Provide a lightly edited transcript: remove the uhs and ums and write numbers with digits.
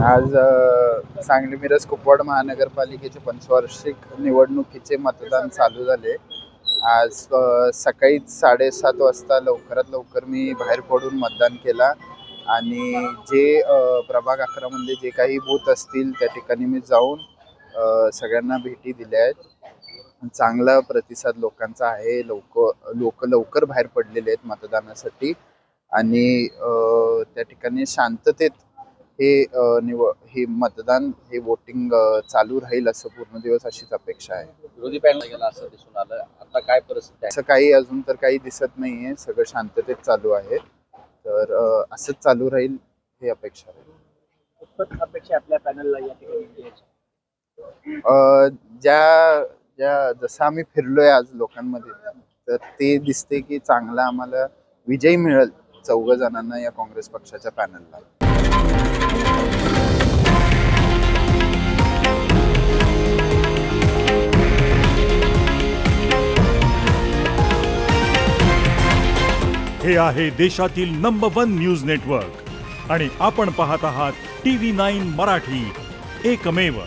आज सांगली मिरज कुपवाड महानगरपालिकेचे पंचवार्षिक निवडणुकीचे मतदान चालू झाले. आज सकाळी 7:30 वाजता लवकरात लवकर मी बाहेर पडून मतदान केला आणि जे प्रभाग 11 मध्ये जे काही बूथ असतील त्या ठिकाणी मी जाऊन सगळ्यांना भेटी दिल्या आहेत. चांगला प्रतिसाद लोकांचा आहे. लोक लवकर बाहेर पडलेले आहेत मतदानासाठी आणि त्या ठिकाणी शांततेत हे मतदान हे वोटिंग चालू राहील असं पूर्ण दिवस अशीच अपेक्षा आहे. विरोधी पॅनल गेला असं दिसून आलं. आता काय परिस्थिती आहे? असं काही अजून तर काही दिसत नाहीये. सगळं शांततेत चालू आहे. तर असंच चालू राहील हे अपेक्षा आहे. अपेक्षा आपल्या पॅनलला या ठिकाणी जसं आम्ही फिरलोय आज लोकांमध्ये तर ते दिसते की चांगला आम्हाला विजय मिळेल 4 जणांना या काँग्रेस पक्षाच्या पॅनलला. हे आहे देशातील नंबर 1 न्यूज नेटवर्क आणि आपण पाहत आहात TV9 मराठी, एकमेव.